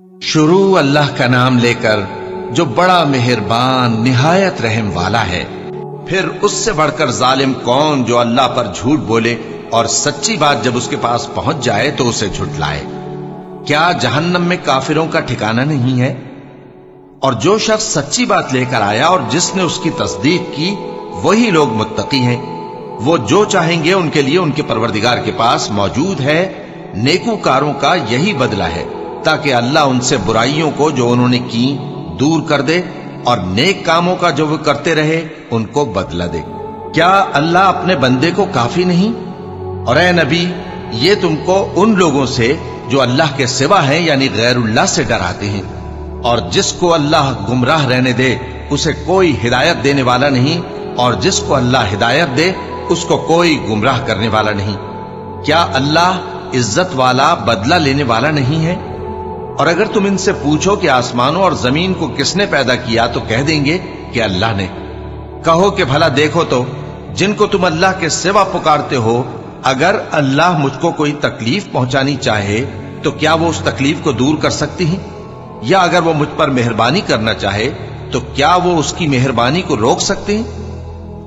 शुरू अल्लाह का नाम लेकर जो बड़ा मेहरबान निहायत रहम वाला है। फिर उससे बढ़कर जालिम कौन जो अल्लाह पर झूठ बोले और सच्ची बात जब उसके पास पहुंच जाए तो उसे झुठलाए। क्या जहन्नम में काफिरों का ठिकाना नहीं है? और जो शख्स सच्ची बात लेकर आया और जिसने उसकी तस्दीक की वही लोग मुत्तकी हैं। वो जो चाहेंगे उनके लिए उनके परवरदिगार के पास मौजूद है। नेकूकारों का यही बदला है ताकि अल्लाह उनसे बुराइयों को जो उन्होंने की दूर कर दे और नेक कामों का जो वो करते रहे उनको बदला दे। क्या अल्लाह अपने बंदे को काफी नहीं? और ए नबी, ये तुमको उन लोगों से जो अल्लाह के सिवा हैं यानी गैरुल्लाह से डराते हैं, और जिसको अल्लाह गुमराह रहने दे उसे कोई हिदायत देने वाला नहीं, और जिसको अल्लाह हिदायत दे उसको कोई गुमराह करने वाला नहीं। क्या अल्लाह इज्जत वाला बदला लेने वाला नहीं है? और अगर तुम इनसे पूछो कि आसमानों और जमीन को किसने पैदा किया तो कह देंगे कि अल्लाह ने। कहो कि भला देखो तो जिनको तुम अल्लाह के सिवा पुकारते हो, अगर अल्लाह मुझको कोई तकलीफ पहुंचानी चाहे तो क्या वो उस तकलीफ को दूर कर सकती हैं? या अगर वो मुझ पर मेहरबानी करना चाहे तो क्या वो उसकी मेहरबानी को रोक सकते हैं?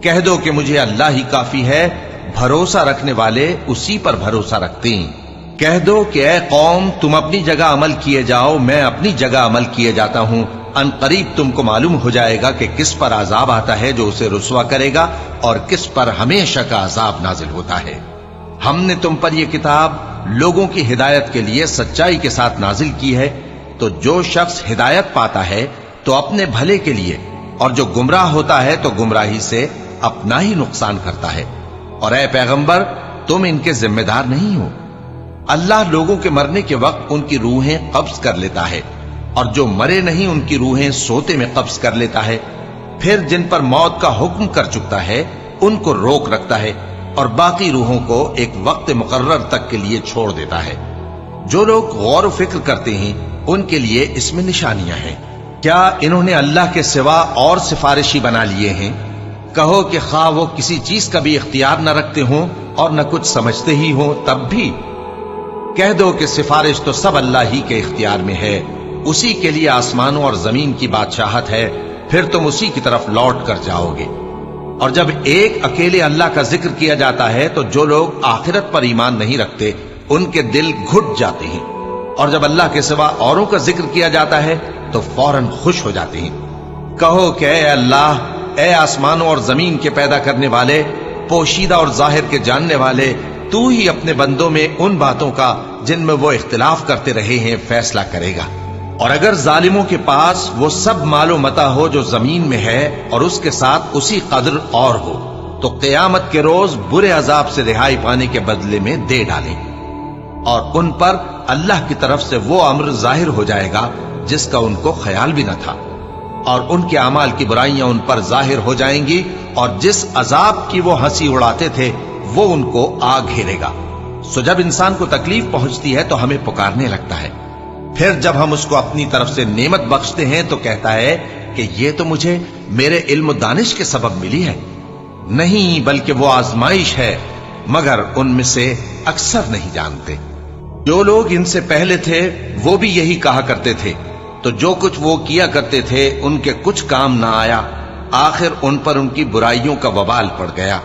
कह दो कि मुझे अल्लाह ही काफी है, भरोसा रखने वाले उसी पर भरोसा रखते हैं। कह दो कि ऐ कौम, तुम अपनी जगह अमल किए जाओ, मैं अपनी जगह अमल किए जाता हूं। अनकरीब तुमको मालूम हो जाएगा कि किस पर अजाब आता है जो उसे रुसवा करेगा और किस पर हमेशा का अजाब नाजिल होता है। हमने तुम पर यह किताब लोगों की हिदायत के लिए सच्चाई के साथ नाजिल की है, तो जो शख्स हिदायत पाता है तो अपने भले के लिए, और जो गुमराह होता है तो गुमराही से अपना ही नुकसान करता है। और ऐ पैगंबर, तुम इनके जिम्मेदार नहीं हो। अल्लाह लोगों के मरने के वक्त उनकी रूहें कब्ज कर लेता है, और जो मरे नहीं उनकी रूहें सोते में कब्ज कर लेता है। फिर जिन पर मौत का हुक्म कर चुकता है उनको रोक रखता है, और बाकी रूहों को एक वक्त मुकर्रर तक के लिए छोड़ देता है। जो लोग गौर फिक्र करते हैं उनके लिए इसमें निशानियां हैं। क्या इन्होंने अल्लाह के सिवा और सिफारिशी बना लिए हैं? कहो कि खा वो किसी चीज का भी इख्तियार न रखते हों और न कुछ समझते ही हों, तब भी कह दो कि सिफारिश तो सब अल्लाह ही के इख्तियार में है। उसी के लिए आसमानों और जमीन की बादशाहत है, फिर तुम उसी की तरफ लौट कर जाओगे। और जब एक अकेले अल्लाह का जिक्र किया जाता है तो जो लोग आखिरत पर ईमान नहीं रखते उनके दिल घुट जाते हैं, और जब अल्लाह के सिवा औरों का जिक्र किया जाता है तो फौरन खुश हो जाते हैं। कहो कि ऐ अल्लाह, ऐ आसमानों और जमीन के पैदा करने वाले, पोशीदा और जाहिर के जानने वाले, तू ही अपने बंदों में उन बातों का जिनमें वो इख्तिलाफ करते रहे हैं फैसला करेगा। और अगर जालिमों के पास वो सब मालो मता हो जो जमीन में है और उसके साथ उसी कदर और हो, तो क़यामत के रोज बुरे अजाब से रिहाई पाने के बदले में दे डालें, और उन पर अल्लाह की तरफ से वो अम्र जाहिर हो जाएगा जिसका उनको ख्याल भी न था, और उनके अमाल की बुराइयां उन पर जाहिर हो जाएंगी, और जिस अजाब की वो हंसी उड़ाते थे वो उनको आ घेरेगा। सो जब इंसान को तकलीफ पहुंचती है तो हमें पुकारने लगता है, फिर जब हम उसको अपनी तरफ से नेमत बख्शते हैं तो कहता है कि ये तो मुझे मेरे इल्म दानिश के सबब मिली है। नहीं, बल्कि वो आजमाइश है, मगर उनमें से अक्सर नहीं जानते। जो लोग इनसे पहले थे वो भी यही कहा करते थे, तो जो कुछ वो किया करते थे उनके कुछ काम ना आया, आखिर उन पर उनकी बुराइयों का वबाल पड़ गया।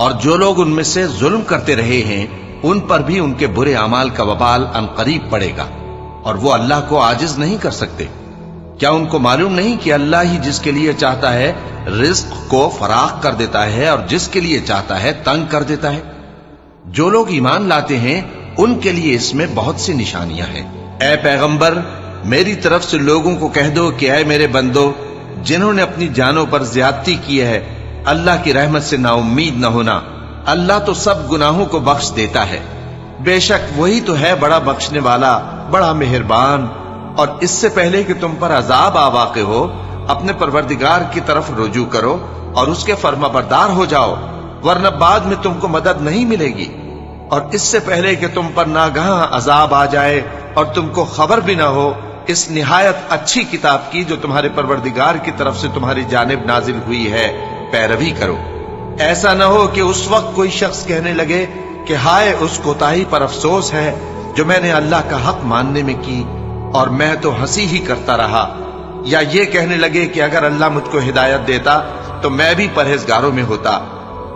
और जो लोग उनमें से जुल्म करते रहे हैं उन पर भी उनके बुरे अमाल का वबाल अनकरीब पड़ेगा, और वो अल्लाह को आजिज नहीं कर सकते। क्या उनको मालूम नहीं कि अल्लाह ही जिसके लिए चाहता है रिज्क को फराख कर देता है और जिसके लिए चाहता है तंग कर देता है। जो लोग ईमान लाते हैं उनके लिए इसमें बहुत सी निशानियां हैं। ऐ पैगंबर, मेरी तरफ से लोगों को कह दो कि ऐ मेरे बंदो, जिन्होंने अपनी जानों पर ज्यादती की है, अल्लाह की रहमत से नाउम्मीद न होना। अल्लाह तो सब गुनाहों को बख्श देता है, बेशक वही तो है बड़ा बख्शने वाला, बड़ा मेहरबान। और इससे पहले कि तुम पर अजाब आ वाक़े हो, अपने परवरदिगार की तरफ रुजू करो और उसके फर्माबरदार हो जाओ, वरना बाद में तुमको मदद नहीं मिलेगी। और इससे पहले कि तुम पर नागहां अजाब आ जाए और तुमको खबर भी ना हो, इस निहायत अच्छी किताब की जो तुम्हारे परवरदिगार की तरफ से तुम्हारी जानिब नाजिल हुई है पैरवी करो। ऐसा न हो कि उस वक्त कोई शख्स कहने लगे कि हाय उस कोताही पर अफसोस है जो मैंने अल्लाह का हक मानने में की, और मैं तो हंसी ही करता रहा। या ये कहने लगे कि अगर अल्लाह मुझको हिदायत देता तो मैं भी परहेजगारों में होता।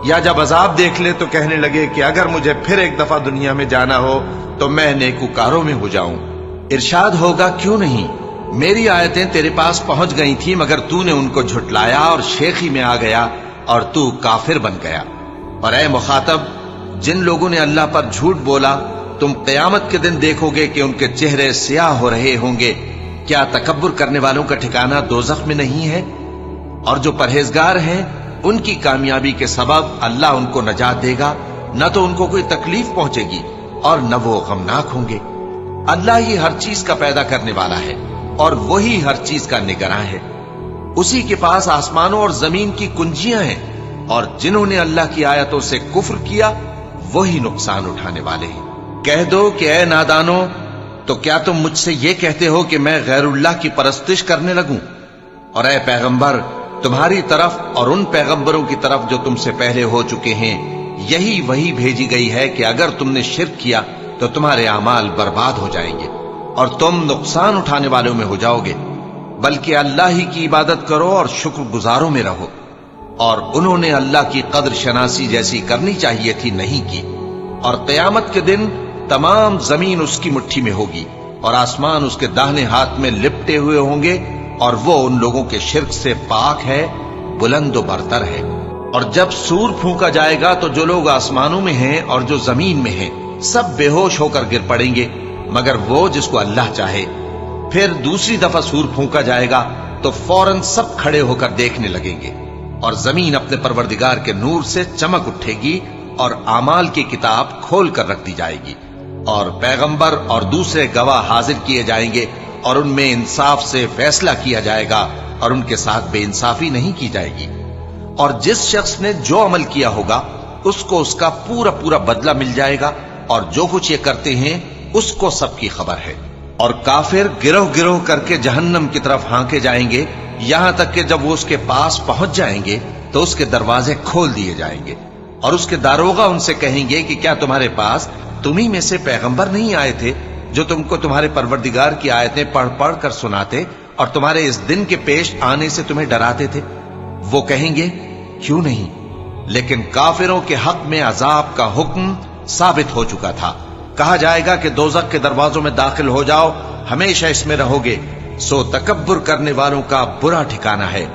या जब अजाब देख ले तो कहने लगे कि अगर मुझे फिर एक दफा दुनिया में जाना हो तो मैं नेकूकारों में हो जाऊं। इरशाद होगा, क्यों नहीं, मेरी आयतें तेरे पास पहुंच गई थी मगर तूने उनको झुटलाया और शेखी में आ गया और तू काफिर बन गया। और ऐ मुखातब, जिन लोगों ने अल्लाह पर झूठ बोला, तुम क़यामत के दिन देखोगे कि उनके चेहरे स्याह हो रहे होंगे। क्या तकब्बुर करने वालों का ठिकाना दोज़ख में नहीं है? और जो परहेजगार हैं उनकी कामयाबी के सबब अल्लाह उनको नजात देगा, न तो उनको कोई तकलीफ पहुंचेगी और न वो गमनाक होंगे। अल्लाह ही हर चीज का पैदा करने वाला है और वही हर चीज का निगरां है। उसी के पास आसमानों और जमीन की कुंजियां हैं और जिन्होंने अल्लाह की आयतों से कुफ्र किया वही नुकसान उठाने वाले हैं। कह दो कि ऐ नादानो, तो क्या तुम मुझसे ये कहते हो कि मैं गैरुल्लाह की परस्तिश करने लगूं? और ऐ पैगंबर, तुम्हारी तरफ और उन पैगंबरों की तरफ जो तुमसे पहले हो चुके हैं यही वही भेजी गई है कि अगर तुमने शिर्क किया तो तुम्हारे आमाल बर्बाद हो जाएंगे और तुम नुकसान उठाने वालों में हो जाओगे। बल्कि अल्लाह ही की इबादत करो और शुक्रगुजारों में रहो। और उन्होंने अल्लाह की कद्र शनासी जैसी करनी चाहिए थी, नहीं की। और क़यामत के दिन तमाम जमीन उसकी मुट्ठी में होगी और आसमान उसके दाहिने हाथ में लिपटे हुए होंगे और वो उन लोगों के शिर्क से पाक है, बुलंद व बरतर है। और जब सूर फूंका जाएगा तो जो लोग आसमानों में हैं और जो जमीन में हैं सब बेहोश होकर गिर पड़ेंगे मगर वो जिसको अल्लाह चाहे। फिर दूसरी दफा सूर फूंका जाएगा तो फौरन सब खड़े होकर देखने लगेंगे और जमीन अपने परवरदिगार के नूर से चमक उठेगी और आमाल की किताब खोल कर रख दी जाएगी और पैगंबर और दूसरे गवाह हाजिर किए जाएंगे और उनमें इंसाफ से फैसला किया जाएगा और उनके साथ बेइंसाफी नहीं की जाएगी। और जिस शख्स ने जो अमल किया होगा उसको उसका पूरा पूरा बदला मिल जाएगा और जो कुछ ये करते हैं उसको सबकी खबर है। और काफिर गिरोह गिरोह करके जहन्नम की तरफ हांके जाएंगे, यहां तक कि जब वो उसके पास पहुंच जाएंगे तो उसके दरवाजे खोल दिए जाएंगे और उसके दारोगा उनसे कहेंगे कि क्या तुम्हारे पास तुम्ही में से पैगंबर नहीं आए थे जो तुमको तुम्हारे परवरदिगार की आयतें पढ़ पढ़ कर सुनाते और तुम्हारे इस दिन के पेश आने से तुम्हें डराते थे? वो कहेंगे, क्यों नहीं, लेकिन काफिरों के हक में अजाब का हुक्म साबित हो चुका था। कहा जाएगा कि दोज़ख के दरवाजों में दाखिल हो जाओ, हमेशा इसमें रहोगे। सो तकब्बुर करने वालों का बुरा ठिकाना है।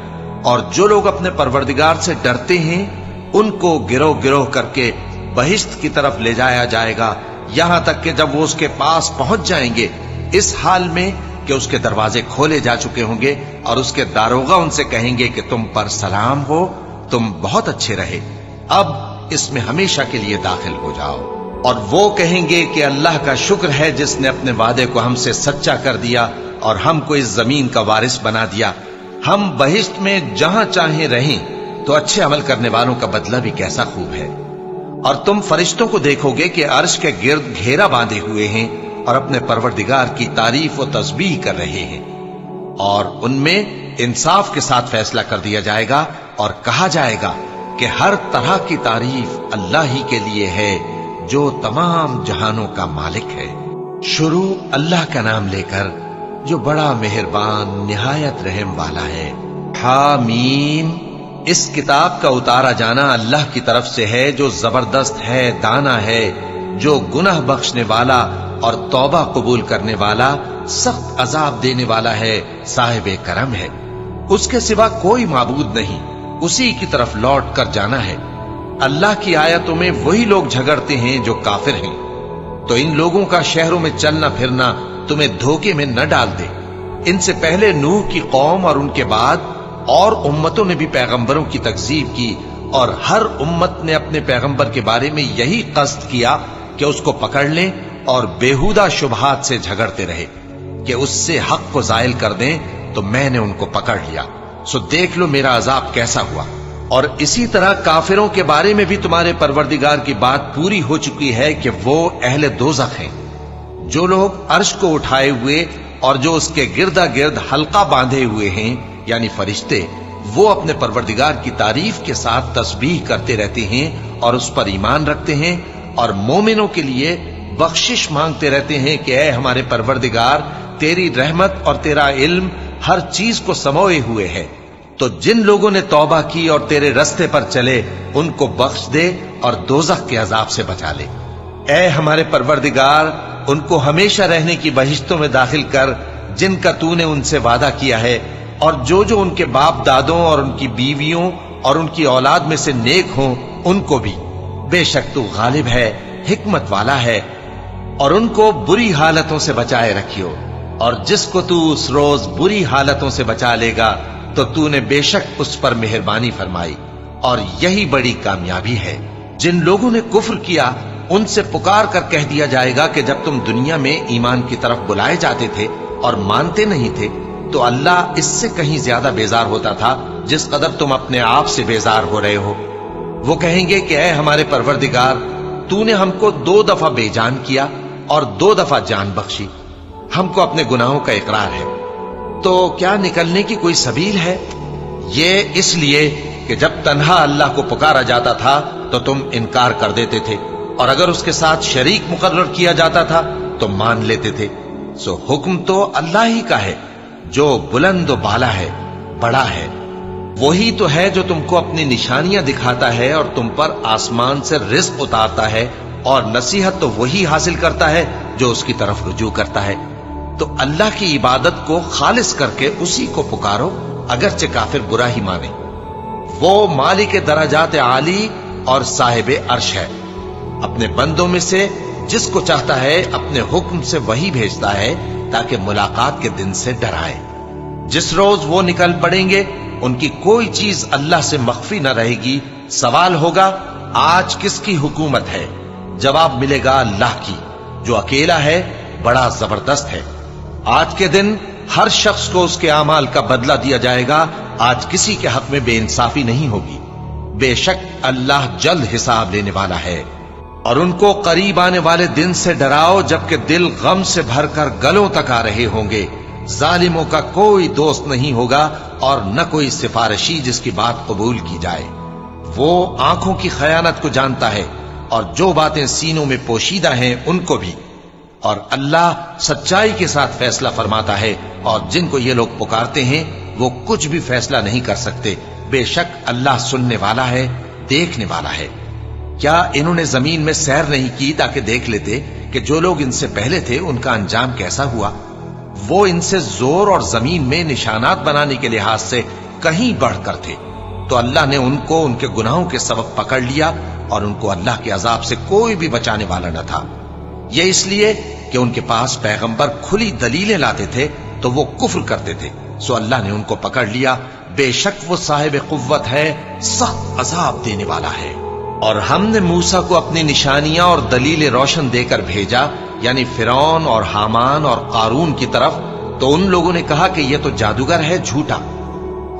और जो लोग अपने परवरदिगार से डरते हैं उनको गिरोह गिरोह करके बहिश्त की तरफ ले जाया जाएगा, यहां तक कि जब वो उसके पास पहुंच जाएंगे इस हाल में कि उसके दरवाजे खोले जा चुके होंगे और उसके दारोगा उनसे कहेंगे कि तुम पर सलाम हो, तुम बहुत अच्छे रहे, अब इसमें हमेशा के लिए दाखिल हो जाओ। और वो कहेंगे कि अल्लाह का शुक्र है जिसने अपने वादे को हमसे सच्चा कर दिया और हमको इस जमीन का वारिस बना दिया। हम बहिश्त में जहां चाहे रहें तो अच्छे अमल करने वालों का बदला भी कैसा खूब है। और तुम फरिश्तों को देखोगे कि अर्श के गिर्द घेरा बांधे हुए हैं और अपने परवरदिगार की तारीफ और तस्बीह कर रहे हैं और उनमें इंसाफ के साथ फैसला कर दिया जाएगा और कहा जाएगा कि हर तरह की तारीफ अल्लाह ही के लिए है जो तमाम जहानों का मालिक है। शुरू अल्लाह का नाम लेकर जो बड़ा मेहरबान निहायत रहम वाला है। हामीम। इस किताब का उतारा जाना अल्लाह की तरफ से है जो जबरदस्त है, दाना है, जो गुनाह बख्शने वाला और तौबा कबूल करने वाला, सख्त अजाब देने वाला है, साहिब करम है। उसके सिवा कोई माबूद नहीं, उसी की तरफ लौट कर जाना है। अल्लाह की आयतों में वही लोग झगड़ते हैं जो काफिर हैं, तो इन लोगों का शहरों में चलना फिरना तुम्हें धोखे में न डाल दे। इनसे पहले नूह की कौम और उनके बाद और उम्मतों ने भी पैगंबरों की तकजीब की और हर उम्मत ने अपने पैगंबर के बारे में यही कस्द किया कि उसको पकड़ लें और बेहुदा शुबहात से झगड़ते रहे कि उससे हक को जायल कर दें, तो मैंने उनको पकड़ लिया। सो देख लो मेरा अजाब कैसा हुआ। और इसी तरह काफिरों के बारे में भी तुम्हारे परवरदिगार की बात पूरी हो चुकी है कि वो अहले दोज़ख हैं। जो लोग अर्श को उठाए हुए और जो उसके गिरदा गिर्द हल्का बांधे हुए हैं यानी फरिश्ते, वो अपने परवरदिगार की तारीफ के साथ तस्बीह करते रहते हैं और उस पर ईमान रखते हैं और मोमिनों के लिए बख्शिश मांगते रहते हैं कि ऐ हमारे परवरदिगार, تیری رحمت اور تیرا علم ہر چیز کو سموئے ہوئے ہے، تو جن لوگوں نے توبہ کی اور تیرے رستے پر چلے ان کو بخش دے اور دوزخ کے عذاب سے بچا لے۔ اے ہمارے پروردگار، ان کو ہمیشہ رہنے کی بہشتوں میں داخل کر جن کا تو نے ان سے وعدہ کیا ہے، اور جو جو ان کے باپ دادوں اور ان کی بیویوں اور ان کی اولاد میں سے نیک ہوں ان کو بھی۔ بے شک تو غالب ہے، حکمت والا ہے، اور ان کو بری حالتوں سے بچائے رکھیو، اور جس کو تو اس روز بری حالتوں سے بچا لے گا تو تو نے بے شک اس پر مہربانی فرمائی، اور یہی بڑی کامیابی ہے۔ جن لوگوں نے کفر کیا ان سے پکار کر کہہ دیا جائے گا کہ جب تم دنیا میں ایمان کی طرف بلائے جاتے تھے اور مانتے نہیں تھے تو اللہ اس سے کہیں زیادہ بیزار ہوتا تھا جس قدر تم اپنے آپ سے بیزار ہو رہے ہو۔ وہ کہیں گے کہ اے ہمارے پروردگار، تو نے ہم کو 2 دفعہ بے جان کیا اور 2 دفعہ جان بخشی، ہم کو اپنے گناہوں کا اقرار ہے، تو کیا نکلنے کی کوئی سبیل ہے؟ یہ اس لیے کہ جب تنہا اللہ کو پکارا جاتا تھا تو تم انکار کر دیتے تھے، اور اگر اس کے ساتھ شریک مقرر کیا جاتا تھا تو مان لیتے تھے۔ سو حکم تو اللہ ہی کا ہے جو بلند و بالا ہے، بڑا ہے۔ وہی تو ہے جو تم کو اپنی نشانیاں دکھاتا ہے اور تم پر آسمان سے رزق اتارتا ہے، اور نصیحت تو وہی حاصل کرتا ہے جو اس کی طرف رجوع کرتا ہے۔ تو اللہ کی عبادت کو خالص کر کے اسی کو پکارو، اگرچہ کافر برا ہی مانے۔ وہ مالک درجات عالی اور صاحب عرش ہے، اپنے بندوں میں سے جس کو چاہتا ہے اپنے حکم سے وہی بھیجتا ہے تاکہ ملاقات کے دن سے ڈرائے۔ جس روز وہ نکل پڑیں گے ان کی کوئی چیز اللہ سے مخفی نہ رہے گی۔ سوال ہوگا آج کس کی حکومت ہے؟ جواب ملے گا اللہ کی، جو اکیلا ہے، بڑا زبردست ہے۔ آج کے دن ہر شخص کو اس کے اعمال کا بدلہ دیا جائے گا، آج کسی کے حق میں بے انصافی نہیں ہوگی۔ بے شک اللہ جلد حساب لینے والا ہے۔ اور ان کو قریب آنے والے دن سے ڈراؤ جبکہ دل غم سے بھر کر گلوں تک آ رہے ہوں گے۔ ظالموں کا کوئی دوست نہیں ہوگا اور نہ کوئی سفارشی جس کی بات قبول کی جائے۔ وہ آنکھوں کی خیانت کو جانتا ہے اور جو باتیں سینوں میں پوشیدہ ہیں ان کو بھی، اور اللہ سچائی کے ساتھ فیصلہ فرماتا ہے، اور جن کو یہ لوگ پکارتے ہیں وہ کچھ بھی فیصلہ نہیں کر سکتے۔ بے شک اللہ سننے والا ہے، دیکھنے والا ہے۔ کیا انہوں نے زمین میں سیر نہیں کی تاکہ دیکھ لیتے کہ جو لوگ ان سے پہلے تھے ان کا انجام کیسا ہوا؟ وہ ان سے زور اور زمین میں نشانات بنانے کے لحاظ سے کہیں بڑھ کر تھے، تو اللہ نے ان کو ان کے گناہوں کے سبب پکڑ لیا، اور ان کو اللہ کے عذاب سے کوئی بھی بچانے والا نہ تھا۔ یہ اس لیے کہ ان کے پاس پیغمبر کھلی دلیلیں لاتے تھے تو وہ کفر کرتے تھے، سو اللہ نے ان کو پکڑ لیا۔ بے شک وہ صاحب قوت ہے، سخت عذاب دینے والا ہے۔ اور ہم نے موسیٰ کو اپنی نشانیاں اور دلیل روشن دے کر بھیجا، یعنی فرعون اور حامان اور قارون کی طرف، تو ان لوگوں نے کہا کہ یہ تو جادوگر ہے، جھوٹا۔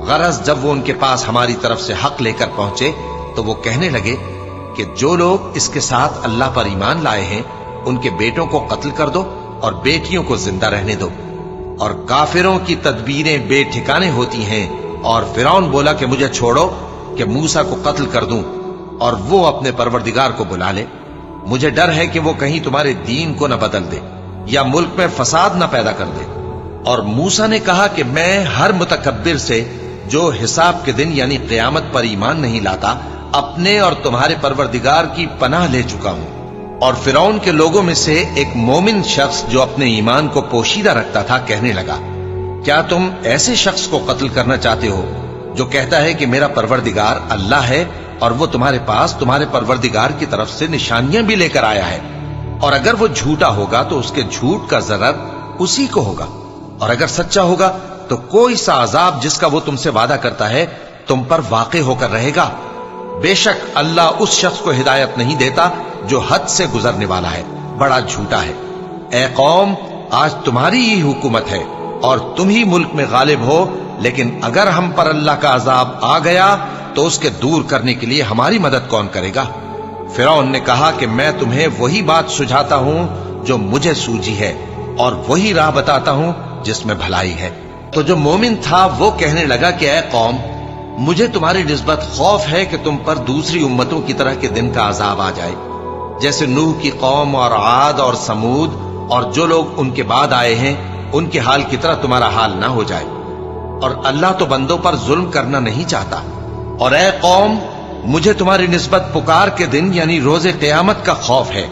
غرض جب وہ ان کے پاس ہماری طرف سے حق لے کر پہنچے تو وہ کہنے لگے کہ جو لوگ اس کے ساتھ اللہ پر ایمان لائے ہیں ان کے بیٹوں کو قتل کر دو اور بیٹیوں کو زندہ رہنے دو۔ اور کافروں کی تدبیریں بے ٹھکانے ہوتی ہیں۔ اور فرعون بولا کہ مجھے چھوڑو کہ موسیٰ کو قتل کر دوں اور وہ اپنے پروردگار کو بلا لے۔ مجھے ڈر ہے کہ وہ کہیں تمہارے دین کو نہ بدل دے یا ملک میں فساد نہ پیدا کر دے۔ اور موسیٰ نے کہا کہ میں ہر متکبر سے جو حساب کے دن یعنی قیامت پر ایمان نہیں لاتا اپنے اور تمہارے پروردگار کی پناہ لے چکا ہوں۔ اور فرعون کے لوگوں میں سے ایک مومن شخص جو اپنے ایمان کو پوشیدہ رکھتا تھا کہنے لگا، کیا تم ایسے شخص کو قتل کرنا چاہتے ہو جو کہتا ہے کہ میرا پروردگار اللہ ہے اور وہ تمہارے پاس تمہارے پروردگار کی طرف سے نشانیاں بھی لے کر آیا ہے؟ اور اگر وہ جھوٹا ہوگا تو اس کے جھوٹ کا ضرر اسی کو ہوگا، اور اگر سچا ہوگا تو کوئی سا عذاب جس کا وہ تم سے وعدہ کرتا ہے تم پر واقع ہو کر رہے گا۔ بے شک اللہ اس شخص کو ہدایت نہیں دیتا جو حد سے گزرنے والا ہے، بڑا جھوٹا ہے۔ اے قوم، آج تمہاری ہی حکومت ہے اور تم ہی ملک میں غالب ہو، لیکن اگر ہم پر اللہ کا عذاب آ گیا تو اس کے دور کرنے کے لیے ہماری مدد کون کرے گا؟ فرعون نے کہا کہ میں تمہیں وہی بات سجھاتا ہوں جو مجھے سوجھی ہے، اور وہی راہ بتاتا ہوں جس میں بھلائی ہے۔ تو جو مومن تھا وہ کہنے لگا کہ اے قوم، مجھے تمہاری نسبت خوف ہے کہ تم پر دوسری امتوں کی طرح کے دن کا عذاب آ جائے، جیسے نوح کی قوم اور عاد اور سمود اور جو لوگ ان کے بعد آئے ہیں، उनके हाल की तरह तुम्हारा हाल ना हो जाए। और अल्लाह तो बंदों पर जुल्म करना नहीं चाहता। और ऐ कौम, मुझे तुम्हारी निस्बत पुकार के दिन यानी रोजे क़यामत का खौफ है,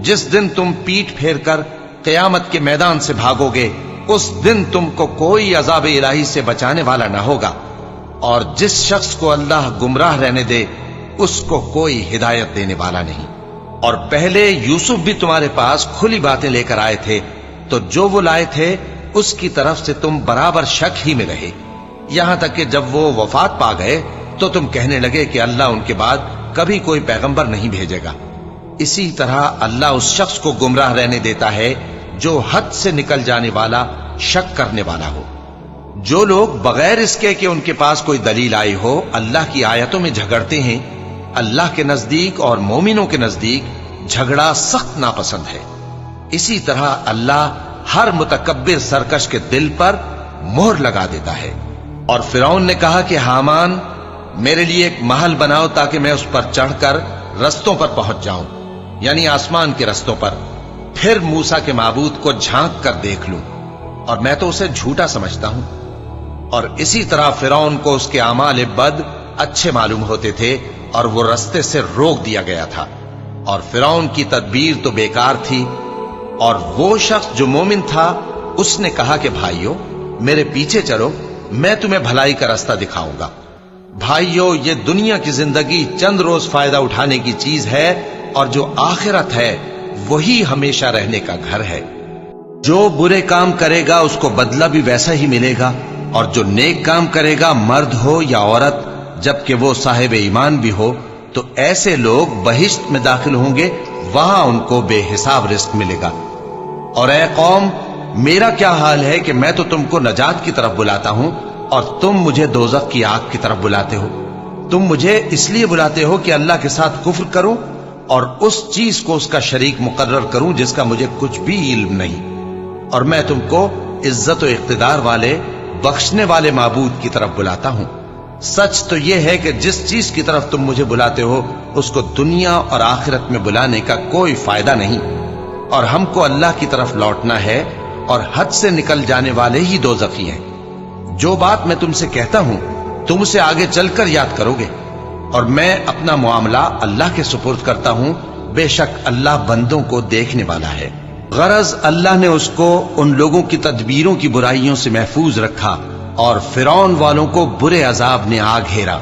जिस दिन तुम पीठ फेर कर क़यामत के मैदान से भागोगे। उस दिन तुमको कोई अज़ाब इलाही से बचाने वाला ना होगा, और जिस शख्स को अल्लाह गुमराह रहने दे उसको कोई हिदायत देने वाला नहीं। और पहले यूसुफ भी तुम्हारे पास खुली बातें लेकर आए थे, तो जो वो लाए थे उसकी तरफ से तुम बराबर शक ही में रहे, यहां तक कि जब वो वफात पा गए तो तुम कहने लगे कि अल्लाह उनके बाद कभी कोई पैगंबर नहीं भेजेगा। इसी तरह अल्लाह उस शख्स को गुमराह रहने देता है जो हद से निकल जाने वाला, शक करने वाला हो। जो लोग बगैर इसके कि उनके पास कोई दलील आई हो अल्लाह की आयतों में झगड़ते हैं, अल्लाह के नजदीक और मोमिनों के नजदीक झगड़ा सख्त नापसंद है। इसी तरह अल्लाह हर मुतकब्बिर सरकश के दिल पर मोहर लगा देता है। और फिरौन ने कहा कि हामान, मेरे लिए एक महल बनाओ ताकि मैं उस पर चढ़कर रस्तों पर पहुंच जाऊं, यानी आसमान के रस्तों पर, फिर मूसा के माबूद को झांक कर देख लूं, और मैं तो उसे झूठा समझता हूं। और इसी तरह फिरौन को उसके आमाल बद अच्छे मालूम होते थे और वो रस्ते से रोक दिया गया था। और फिरौन की तदबीर तो बेकार थी। और वो शख्स जो मोमिन था उसने कहा कि भाइयों, मेरे पीछे चलो, मैं तुम्हें भलाई का रास्ता दिखाऊंगा। भाइयों, ये दुनिया की जिंदगी चंद रोज फायदा उठाने की चीज है, और जो आखिरत है वही हमेशा रहने का घर है। जो बुरे काम करेगा उसको बदला भी वैसा ही मिलेगा, और जो नेक काम करेगा, मर्द हो या औरत, जबकि वो साहिब ईमान भी हो, तो ऐसे लोग बहिश्त में दाखिल होंगे, वहां उनको बेहिसाब रिस्क मिलेगा। और ऐ कौम, मेरा क्या हाल है कि मैं तो तुमको नजात की तरफ बुलाता हूं और तुम मुझे दोजख की आग की तरफ बुलाते हो। तुम मुझे इसलिए बुलाते हो कि अल्लाह के साथ कुफ्र करूं और उस चीज को उसका शरीक मुकर्रर करूं जिसका मुझे कुछ भी इल्म नहीं। और मैं तुमको इज्जत और इख्तिदार वाले, बख्शने वाले माबूद की तरफ बुलाता हूं। सच तो यह है कि जिस चीज की तरफ तुम मुझे बुलाते हो उसको दुनिया और आखिरत में बुलाने का कोई फायदा नहीं, और हमको अल्लाह की तरफ लौटना है, और हद से निकल जाने वाले ही दोज़खी हैं। जो बात मैं तुमसे कहता हूं तुम उसे आगे चलकर याद करोगे, और मैं अपना मामला अल्लाह के सुपुर्द करता हूं। बेशक अल्लाह बंदों को देखने वाला है। गरज अल्लाह ने उसको उन लोगों की तदबीरों की बुराइयों से महफूज रखा, और फिरौन वालों को बुरे अजाब ने आ घेरा,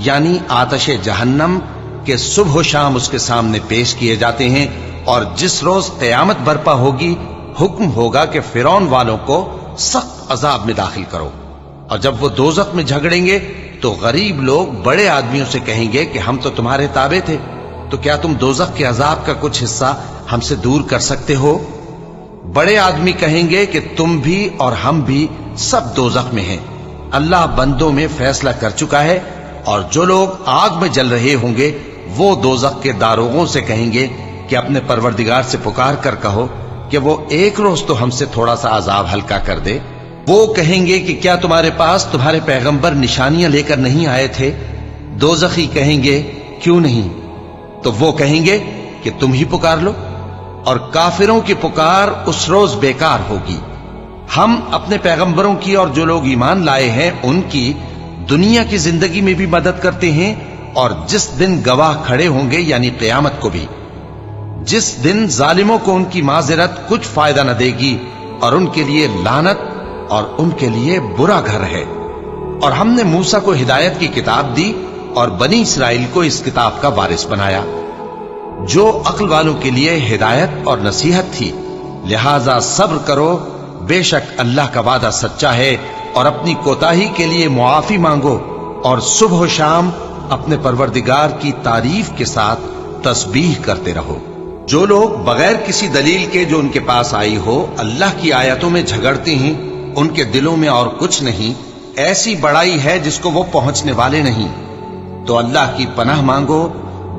यानी आतश जहन्नम के सुबह शाम उसके सामने पेश किए जाते हैं। और जिस रोज क़यामत बर्पा होगी, हुक्म होगा कि फिरौन वालों को सख्त अजाब में दाखिल करो। और जब वो दोजख में झगड़ेंगे तो गरीब लोग बड़े आदमियों से कहेंगे कि हम तो तुम्हारे ताबे थे, तो क्या तुम दोजख के अजाब का कुछ हिस्सा हमसे दूर कर सकते हो? बड़े आदमी कहेंगे कि तुम भी और हम भी सब दोजख में हैं। अल्लाह बंदों में फैसला कर चुका है। और जो लोग आग में जल रहे होंगे वो दोजख के दारोगों से कहेंगे कि अपने परवरदिगार से पुकार कर कहो कि वो एक रोज तो हमसे थोड़ा सा अजाब हल्का कर दे। वो कहेंगे कि क्या तुम्हारे पास तुम्हारे पैगंबर निशानियां लेकर नहीं आए थे? दोजखी कहेंगे क्यों नहीं? तो वो कहेंगे कि तुम ही पुकार लो, और काफिरों की पुकार उस रोज बेकार होगी। हम अपने पैगंबरों की और जो लोग ईमान लाए हैं उनकी दुनिया की जिंदगी में भी मदद करते हैं, और जिस दिन गवाह खड़े होंगे यानी क़यामत को भी, जिस दिन जालिमों को उनकी माजिरत कुछ फायदा न देगी, और उनके लिए लानत और उनके लिए बुरा घर है। और हमने मूसा को हिदायत की किताब दी और बनी इसराइल को इस किताब का वारिस बनाया, जो अक्ल वालों के लिए हिदायत और नसीहत थी। लिहाजा सब्र करो, बेशक अल्लाह का वादा सच्चा है। और अपनी कोताही के लिए मुआफी मांगो, और सुबह शाम अपने परवरदिगार की तारीफ के साथ तस्बीह करते रहो। जो लोग बगैर किसी दलील के जो उनके पास आई हो अल्लाह की आयतों में झगड़ते हैं, उनके दिलों में और कुछ नहीं, ऐसी बड़ाई है जिसको वो पहुंचने वाले नहीं। तो अल्लाह की पनाह मांगो,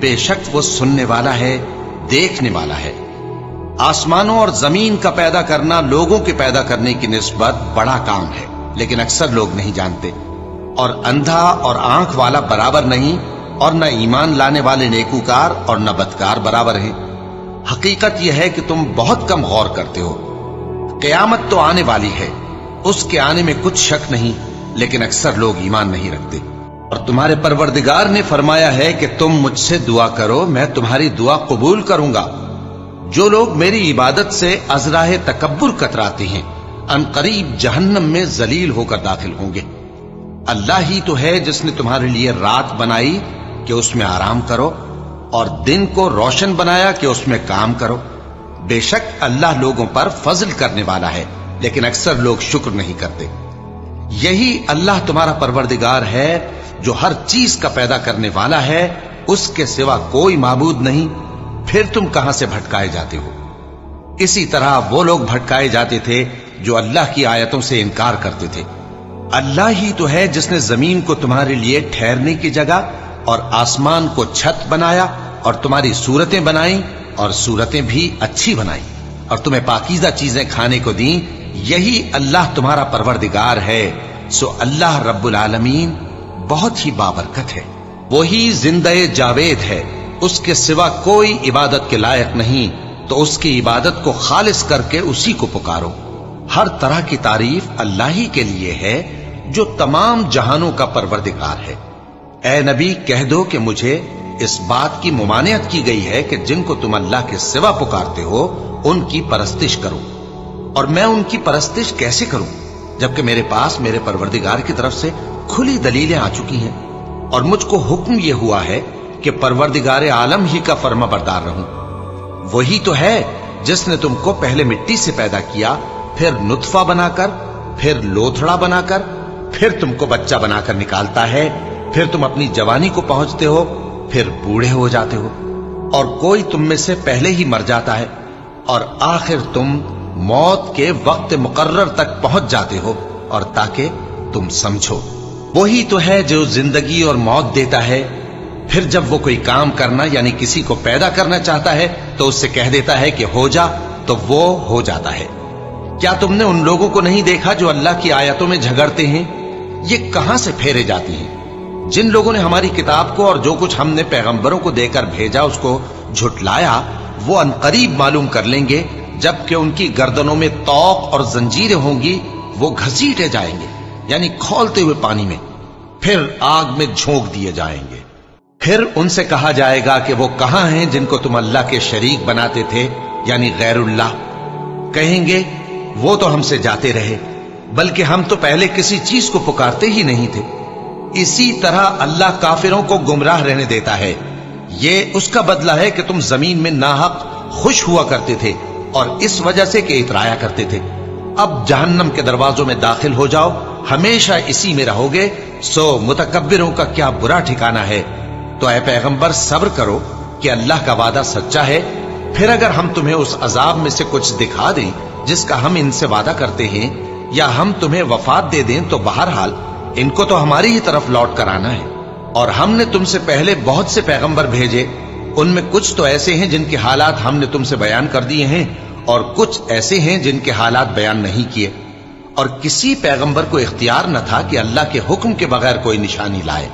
बेशक वो सुनने वाला है, देखने वाला है। आसमानों और जमीन का पैदा करना लोगों के पैदा करने की निस्बत बड़ा काम है, लेकिन अक्सर लोग नहीं जानते। और अंधा और आंख वाला बराबर नहीं, और न ईमान लाने वाले नेकूकार और न बदकार बराबर हैं। हकीकत यह है कि तुम बहुत कम गौर करते हो। قیامت تو آنے والی ہے، اس کے آنے میں کچھ شک نہیں، لیکن اکثر لوگ ایمان نہیں رکھتے۔ اور تمہارے پروردگار نے فرمایا ہے کہ تم مجھ سے دعا کرو، میں تمہاری دعا قبول کروں گا۔ جو لوگ میری عبادت سے ازراہ تکبر کتراتے ہیں ان قریب جہنم میں ذلیل ہو کر داخل ہوں گے۔ اللہ ہی تو ہے جس نے تمہارے لیے رات بنائی کہ اس میں آرام کرو، اور دن کو روشن بنایا کہ اس میں کام کرو۔ بے شک اللہ لوگوں پر فضل کرنے والا ہے، لیکن اکثر لوگ شکر نہیں کرتے۔ یہی اللہ تمہارا پروردگار ہے جو ہر چیز کا پیدا کرنے والا ہے، اس کے سوا کوئی معبود نہیں، پھر تم کہاں سے بھٹکائے جاتے ہو؟ اسی طرح وہ لوگ بھٹکائے جاتے تھے جو اللہ کی آیتوں سے انکار کرتے تھے۔ اللہ ہی تو ہے جس نے زمین کو تمہارے لیے ٹھہرنے کی جگہ اور آسمان کو چھت بنایا، اور تمہاری صورتیں بنائیں اور صورتیں بھی اچھی بنائیں، اور تمہیں پاکیزہ چیزیں کھانے کو دیں۔ یہی اللہ تمہارا پروردگار ہے، سو اللہ رب العالمین بہت ہی بابرکت ہے۔ وہی زندہ جاوید ہے، اس کے سوا کوئی عبادت کے لائق نہیں، تو اس کی عبادت کو خالص کر کے اسی کو پکارو۔ ہر طرح کی تعریف اللہ ہی کے لیے ہے جو تمام جہانوں کا پروردگار ہے۔ اے نبی کہہ دو کہ مجھے اس بات کی ممانعت کی گئی ہے کہ جن کو تم اللہ کے سوا پکارتے ہو ان کی پرستش کرو، اور میں ان کی پرستش کیسے کروں جبکہ میرے پاس میرے پروردگار کی طرف سے کھلی دلیلیں آ چکی ہیں، اور مجھ کو حکم یہ ہوا ہے کہ پروردگار عالم ہی کا فرما بردار رہوں۔ وہی تو ہے جس نے تم کو پہلے مٹی سے پیدا کیا، پھر نطفہ بنا کر، پھر لوتھڑا بنا کر، پھر تم کو بچہ بنا کر نکالتا ہے، پھر تم اپنی جوانی کو پہنچتے ہو، پھر بوڑھے ہو جاتے ہو، اور کوئی تم میں سے پہلے ہی مر جاتا ہے، اور آخر تم موت کے وقت مقرر تک پہنچ جاتے ہو، اور تاکہ تم سمجھو۔ وہی تو ہے جو زندگی اور موت دیتا ہے، پھر جب وہ کوئی کام کرنا یعنی کسی کو پیدا کرنا چاہتا ہے تو اس سے کہہ دیتا ہے کہ ہو جا، تو وہ ہو جاتا ہے۔ کیا تم نے ان لوگوں کو نہیں دیکھا جو اللہ کی آیتوں میں جھگڑتے ہیں؟ یہ کہاں سے پھیرے جاتی ہیں؟ جن لوگوں نے ہماری کتاب کو اور جو کچھ ہم نے پیغمبروں کو دے کر بھیجا اس کو جھٹلایا، وہ انقریب معلوم کر لیں گے جبکہ ان کی گردنوں میں طوق اور زنجیریں ہوں گی، وہ گھسیٹے جائیں گے یعنی کھولتے ہوئے پانی میں، پھر آگ میں جھونک دیے جائیں گے۔ پھر ان سے کہا جائے گا کہ وہ کہاں ہیں جن کو تم اللہ کے شریک بناتے تھے یعنی غیر اللہ؟ کہیں گے وہ تو ہم سے جاتے رہے، بلکہ ہم تو پہلے کسی چیز کو پکارتے ہی نہیں تھے۔ اسی طرح اللہ کافروں کو گمراہ رہنے دیتا ہے۔ یہ اس کا بدلہ ہے کہ تم زمین میں ناحق خوش ہوا کرتے تھے، اور اس وجہ سے کہ اترایا کرتے تھے۔ اب جہنم کے دروازوں میں داخل ہو جاؤ، ہمیشہ اسی میں رہو گے، سو متکبروں کا کیا برا ٹھکانہ ہے۔ تو اے پیغمبر صبر کرو کہ اللہ کا وعدہ سچا ہے، پھر اگر ہم تمہیں اس عذاب میں سے کچھ دکھا دیں جس کا ہم ان سے وعدہ کرتے ہیں، یا ہم تمہیں وفات دے دیں، تو بہرحال ان کو تو ہماری ہی طرف لوٹ کر آنا ہے۔ اور ہم نے تم سے پہلے بہت سے پیغمبر بھیجے، ان میں کچھ تو ایسے ہیں جن کے حالات ہم نے تم سے بیان کر دیے ہیں، اور کچھ ایسے ہیں جن کے حالات بیان نہیں کیے۔ اور کسی پیغمبر کو اختیار نہ تھا کہ اللہ کے حکم کے بغیر کوئی نشانی لائے۔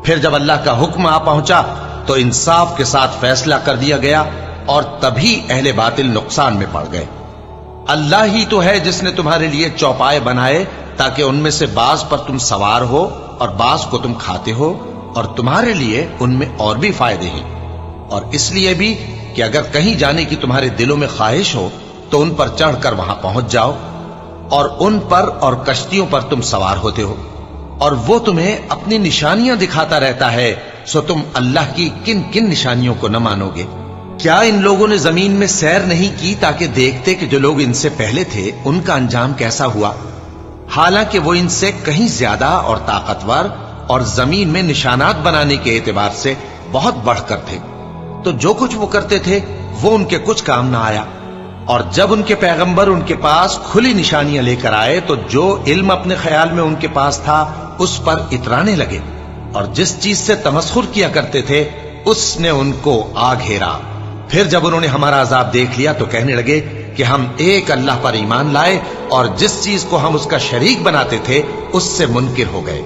پھر جب اللہ کا حکم آ پہنچا تو انصاف کے ساتھ فیصلہ کر دیا گیا، اور تبھی اہل باطل نقصان میں پڑ گئے۔ اللہ ہی تو ہے جس نے تمہارے لیے چوپائے بنائے تاکہ ان میں سے بعض پر تم سوار ہو اور بعض کو تم کھاتے ہو، اور تمہارے لیے ان میں اور بھی فائدے ہیں، اور اس لیے بھی کہ اگر کہیں جانے کی تمہارے دلوں میں خواہش ہو تو ان پر چڑھ کر وہاں پہنچ جاؤ، اور ان پر اور کشتیوں پر تم سوار ہوتے ہو، اور وہ تمہیں اپنی نشانیاں دکھاتا رہتا ہے، سو تم اللہ کی کن کن نشانیوں کو نہ مانو گے؟ کیا ان لوگوں نے زمین میں سیر نہیں کی تاکہ دیکھتے کہ جو لوگ ان سے پہلے تھے ان کا انجام کیسا ہوا؟ حالانکہ وہ ان سے کہیں زیادہ اور طاقتور اور زمین میں نشانات بنانے کے اعتبار سے بہت بڑھ کر تھے، تو جو کچھ وہ کرتے تھے وہ ان کے کچھ کام نہ آیا۔ اور جب ان کے پیغمبر ان کے پاس کھلی نشانیاں لے کر آئے تو جو علم اپنے خیال میں ان کے پاس تھا اس پر اترانے لگے، اور جس چیز سے تمسخر کیا کرتے تھے اس نے ان کو آ گھیرا۔ پھر جب انہوں نے ہمارا عذاب دیکھ لیا تو کہنے لگے کہ ہم ایک اللہ پر ایمان لائے، اور جس چیز کو ہم اس کا شریک بناتے تھے اس سے منکر ہو گئے۔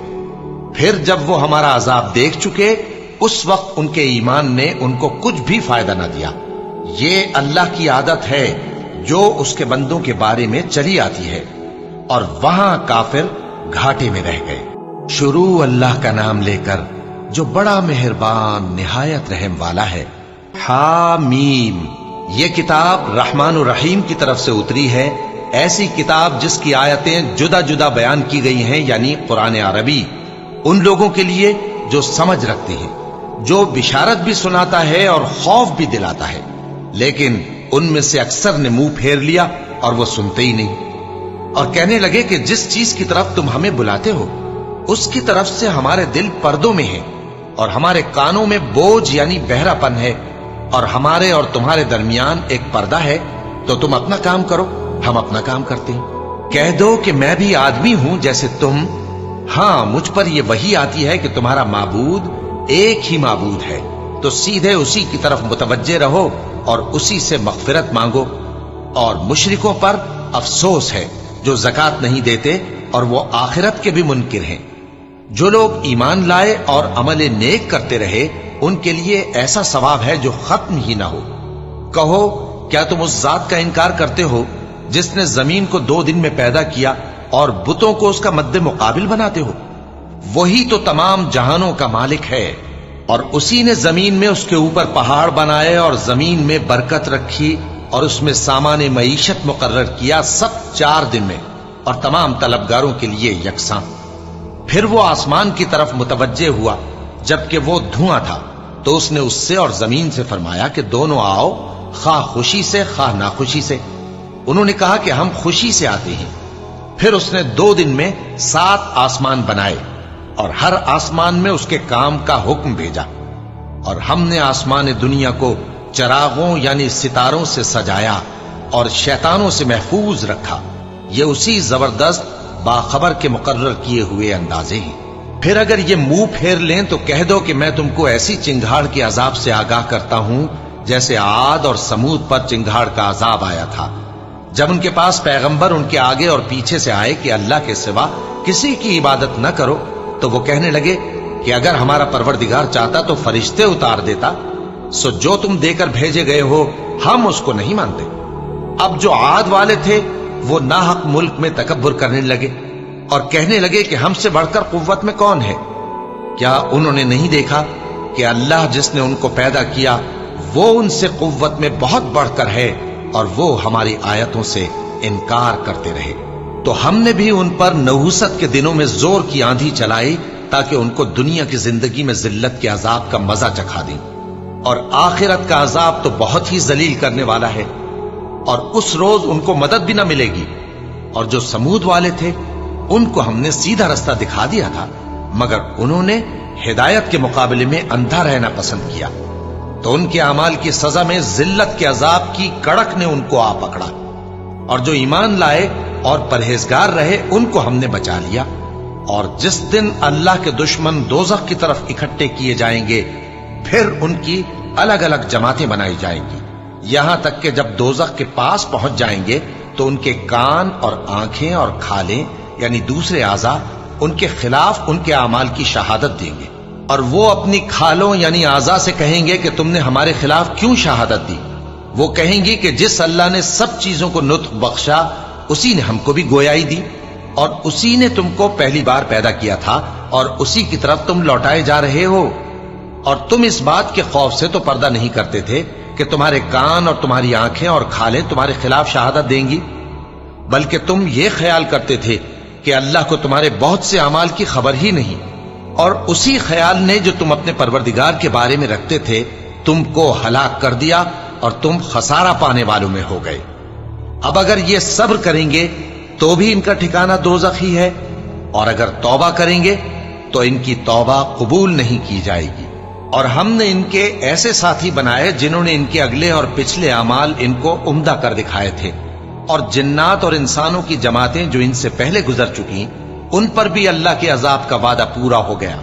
پھر جب وہ ہمارا عذاب دیکھ چکے اس وقت ان کے ایمان نے ان کو کچھ بھی فائدہ نہ دیا۔ یہ اللہ کی عادت ہے، जो उसके बंदों के बारे में चली आती है, और वहां काफिर घाटे में रह गए। शुरू अल्लाह का नाम लेकर जो बड़ा मेहरबान निहायत रहम वाला है। हामीम, ये किताब रहमान और रहीम की तरफ से उतरी है, ऐसी किताब जिसकी आयतें जुदा जुदा बयान की गई हैं, यानी कुरान अरबी, उन लोगों के लिए जो समझ रखते हैं, जो बिशारत भी सुनाता है और खौफ भी दिलाता है। लेकिन उनमें से अक्सर ने मुंह फेर लिया और वो सुनते ही नहीं, और कहने लगे कि जिस चीज की तरफ तुम हमें बुलाते हो उसकी तरफ से हमारे दिल पर्दों में है, और हमारे कानों में बोझ यानी बहरापन है, और हमारे और तुम्हारे दरमियान एक पर्दा है, तो तुम अपना काम करो, हम अपना काम करते हैं। कह दो कि मैं भी आदमी हूं जैसे तुम। हां, मुझ पर यह वही आती है कि तुम्हारा माबूद एक ही माबूद है, तो सीधे उसी की तरफ मुतवज्जे रहो और उसी से मगफिरत मांगो। और मुशरिकों पर अफसोस है जो ज़कात नहीं देते और वो आखिरत के भी मुनकिर हैं। जो लोग ईमान लाए और अमल नेक करते रहे, उनके लिए ऐसा सवाब है जो खत्म ही ना हो। कहो, क्या तुम उस जात का इनकार करते हो जिसने जमीन को 2 दिन में पैदा किया और बुतों को उसका मद्दे मुकाबिल बनाते हो? वही तो तमाम जहानों का मालिक है, और उसी ने जमीन में उसके ऊपर पहाड़ बनाए और जमीन में बरकत रखी और उसमें सामान मईशत मुकर्रर किया, सब 4 दिन में, और तमाम तलबगारों के लिए यकसां। फिर वो आसमान की तरफ मुतवज्जे हुआ जबकि वो धुआं था, तो उसने उससे और जमीन से फरमाया कि दोनों आओ, खा खुशी से खा नाखुशी से। उन्होंने कहा कि हम खुशी से आते हैं। फिर उसने 2 दिन में 7 आसमान बनाए और हर आसमान में उसके काम का हुक्म भेजा, और हमने आसमान दुनिया को चरागों यानी सितारों से सजाया और शैतानों से महफूज रखा। ये उसी जबरदस्त बाखबर के मुकर्रर किए हुए अंदाजे हैं। फिर अगर ये मुंह फेर लें तो कह दो कि मैं तुमको ऐसी चिंगाड़ के अजाब से आगाह करता हूं जैसे आद और समूद पर चिंगाड़ का अजाब आया था, जब उनके पास पैगंबर उनके आगे और पीछे से आए कि अल्लाह के सिवा किसी की इबादत न करो, तो वो कहने लगे कि अगर हमारा परवरदिगार चाहता तो फरिश्ते उतार देता। सो जो तुम देकर भेजे गए हो हम उसको नहीं मानते। अब जो आद वाले थे वो नाहक मुल्क में तकब्बुर करने लगे और कहने लगे कि हमसे बढ़कर कुव्वत में कौन है। क्या उन्होंने नहीं देखा कि अल्लाह जिसने उनको पैदा किया वो उनसे कुव्वत में बहुत बढ़कर है, और वो हमारी आयतों से इनकार करते रहे। तो हमने भी उन पर नहुसत के दिनों में जोर की आंधी चलाई ताकि उनको दुनिया की जिंदगी में जिल्लत के अजाब का मजा चखा दें, और आखिरत का अजाब तो बहुत ही जलील करने वाला है, और उस रोज उनको मदद भी ना मिलेगी। और जो समूद वाले थे उनको हमने सीधा रास्ता दिखा दिया था, मगर उन्होंने हिदायत के मुकाबले में अंधा रहना पसंद किया, तो उनके अमाल की सजा में जिल्लत के अजाब की कड़क ने उनको आ पकड़ा। और जो ईमान लाए और परहेजगार रहे उनको हमने बचा लिया। और जिस दिन अल्लाह के दुश्मन दोजख की तरफ इकट्ठे किए जाएंगे, फिर उनकी अलग अलग जमातें बनाई जाएंगी, यहां तक कि जब दोजख के पास पहुंच जाएंगे तो उनके कान और आंखें और खालें यानी दूसरे आज़ा उनके खिलाफ उनके अमाल की शहादत देंगे, और वो अपनी खालों यानी आज़ा से कहेंगे कि तुमने हमारे खिलाफ क्यों शहादत दी। वो कहेंगी कि जिस अल्लाह ने सब चीजों को नुत्फ बख्शा उसी ने हमको भी गोयाई दी, और उसी ने तुमको पहली बार पैदा किया था, और उसी की तरफ तुम लौटाए जा रहे हो। और तुम इस बात के खौफ से तो पर्दा नहीं करते थे कि तुम्हारे कान और तुम्हारी आंखें और खालें तुम्हारे खिलाफ शहादत देंगी, बल्कि तुम ये ख्याल करते थे कि अल्लाह को तुम्हारे बहुत से अमाल की खबर ही नहीं, और उसी ख्याल ने जो तुम अपने परवरदिगार के बारे में रखते थे तुमको हलाक कर दिया और तुम खसारा पाने वालों में हो गए। अब अगर ये सब्र करेंगे तो भी इनका ठिकाना दोज़ख ही है, और अगर तौबा करेंगे तो इनकी तौबा कबूल नहीं की जाएगी। और हमने इनके ऐसे साथी बनाए जिन्होंने इनके अगले और पिछले अमाल इनको उम्दा कर दिखाए थे, और जिन्नात और इंसानों की जमातें जो इनसे पहले गुजर चुकी उन पर भी अल्लाह के अजाब का वादा पूरा हो गया।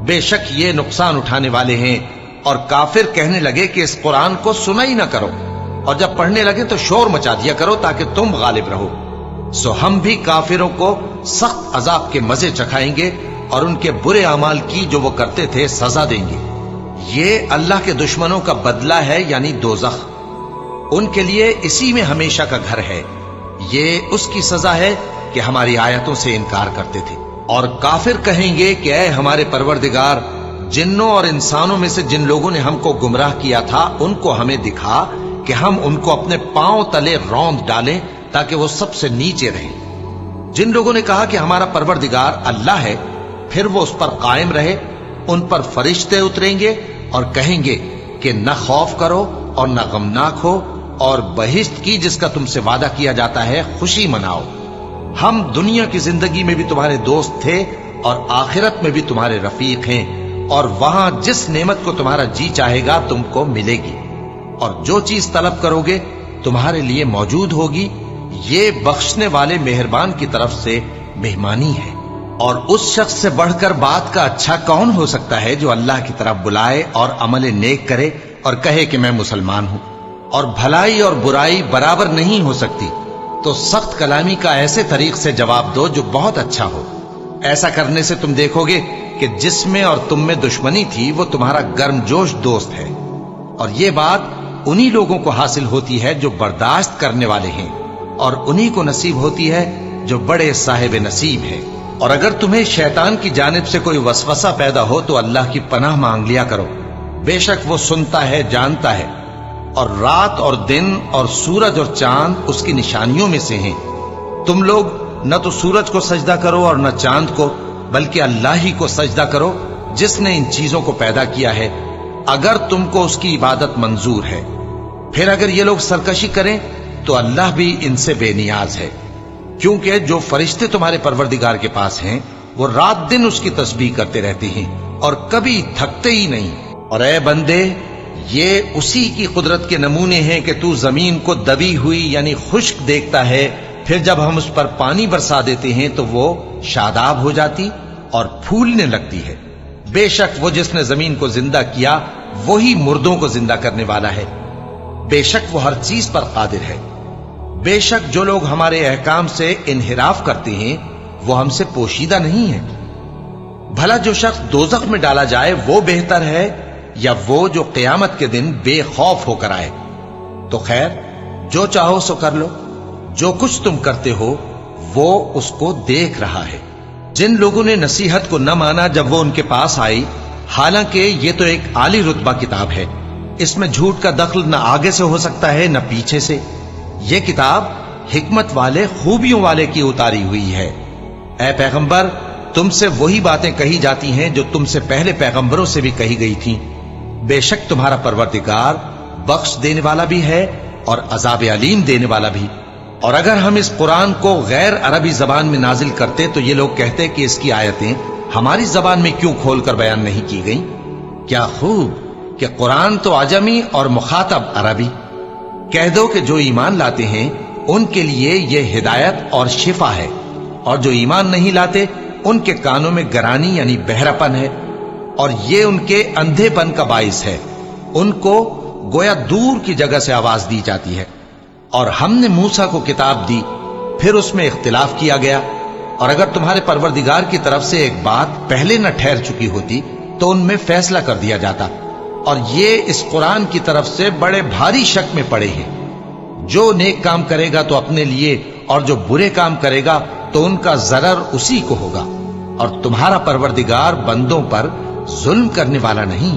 बेशक ये नुकसान उठाने वाले हैं। और काफिर कहने लगे कि इस कुरान को सुना ही ना करो, और जब पढ़ने लगे तो शोर मचा दिया करो ताकि तुम गालिब रहो। सो हम भी काफिरों को सख्त अजाब के मजे चखाएंगे और उनके बुरे अमाल की जो वो करते थे सजा देंगे। ये अल्लाह के दुश्मनों का बदला है यानी दोज़ख। उनके लिए इसी में हमेशा का घर है। ये उसकी सजा है कि हमारी आयतों से इनकार करते थे। और काफिर कहेंगे कि ऐ हमारे परवरदिगार, जिन्नों और इंसानों में से जिन लोगों ने हमको गुमराह किया था उनको हमें दिखा कि हम उनको अपने पांव तले रौंद डालें ताकि वो सबसे नीचे रहें। जिन लोगों ने कहा कि हमारा परवरदिगार अल्लाह है, फिर वो उस पर कायम रहे, उन पर फरिश्ते उतरेंगे और कहेंगे कि न खौफ करो और न गमनाक हो, और बहिश्त की जिसका तुमसे वादा किया जाता है खुशी मनाओ। हम दुनिया की जिंदगी में भी तुम्हारे दोस्त थे और आखिरत में भी तुम्हारे रफीक हैं, और वहां जिस नेमत को तुम्हारा जी चाहेगा तुमको मिलेगी, और जो चीज तलब करोगे तुम्हारे लिए मौजूद होगी। ये बख्शने वाले मेहरबान की तरफ से मेहमानी है। और उस शख्स से बढ़कर बात का अच्छा कौन हो सकता है जो अल्लाह की तरफ बुलाए और अमल नेक करे और कहे कि मैं मुसलमान हूं। और भलाई और बुराई बराबर नहीं हो सकती, तो सख्त कलामी का ऐसे तरीक से जवाब दो जो बहुत अच्छा हो। ऐसा करने से तुम देखोगे कि जिसमें और तुम में दुश्मनी थी वो तुम्हारा गर्मजोश दोस्त है। और ये बात उन्हीं लोगों को हासिल होती है जो बर्दाश्त करने वाले हैं, और उन्हीं को नसीब होती है जो बड़े साहिब नसीब है। और अगर तुम्हें शैतान की जानिब से कोई वसवसा पैदा हो तो अल्लाह की पनाह मांग लिया करो, बेशक वो सुनता है, जानता है। और रात और दिन और सूरज और चांद उसकी निशानियों में से हैं। तुम लोग न तो सूरज को सजदा करो और न चांद को, बल्कि अल्लाह ही को सजदा करो जिसने इन चीजों को पैदा किया है, अगर तुमको उसकी इबादत मंजूर है। फिर अगर ये लोग सरकशी करें तो अल्लाह भी इनसे बेनियाज है, क्योंकि जो फरिश्ते तुम्हारे परवरदिगार के पास हैं वो रात दिन उसकी तस्बीह करते रहते हैं और कभी थकते ही नहीं। और ऐ बंदे, ये उसी की कुदरत के नमूने हैं कि तू जमीन को दबी हुई यानी खुश्क देखता है, फिर जब हम उस पर पानी बरसा देते हैं तो वो शादाब हो जाती और फूलने लगती है। बेशक वो जिसने जमीन को जिंदा किया वही मुर्दों को जिंदा करने वाला है। बेशक वो हर चीज पर कादिर है। बेशक जो लोग हमारे अहकाम से इन्हिराफ करते हैं वो हमसे पोशीदा नहीं है। भला जो शख्स दोजख में डाला जाए वो बेहतर है या वो जो क़यामत के दिन बेखौफ होकर आए। तो खैर, जो चाहो सो कर लो, जो कुछ तुम करते हो वो उसको देख रहा है। जिन लोगों ने नसीहत को न माना जब वो उनके पास आई, हालांकि ये तो एक आली रुतबा किताब है, इसमें झूठ का दखल न आगे से हो सकता है न पीछे से। ये किताब हिकमत वाले, खूबियों वाले की उतारी हुई है। ऐ पैगंबर, तुमसे वही बातें कही जाती हैं जो तुमसे पहले पैगंबरों से भी कही गई थीं। बेशक तुम्हारा परवरदिगार बख्श देने वाला भी है और अजाब अलीम देने वाला भी। और अगर हम इस कुरान को गैर अरबी जबान में नाजिल करते तो ये लोग कहते कि इसकी आयतें हमारी जबान में क्यों खोलकर बयान नहीं की गई। क्या खूब कि कुरान तो आजमी और मुखातब अरबी। कह दो कि जो ईमान लाते हैं उनके लिए ये हिदायत और शिफा है, और जो ईमान नहीं लाते उनके कानों में गरानी यानी बहरापन है, और ये उनके अंधेपन का बाइस है। उनको गोया दूर की जगह से आवाज दी जाती है। और हमने मूसा को किताब दी, फिर उसमें इख्तिलाफ किया गया। और अगर तुम्हारे परवरदिगार की तरफ से एक बात पहले न ठहर चुकी होती तो उनमें फैसला कर दिया जाता। और ये इस कुरान की तरफ से बड़े भारी शक में पड़े हैं। जो नेक काम करेगा तो अपने लिए, और जो बुरे काम करेगा तो उनका जरर उसी को होगा। और तुम्हारा परवरदिगार बंदों पर जुल्म करने वाला नहीं।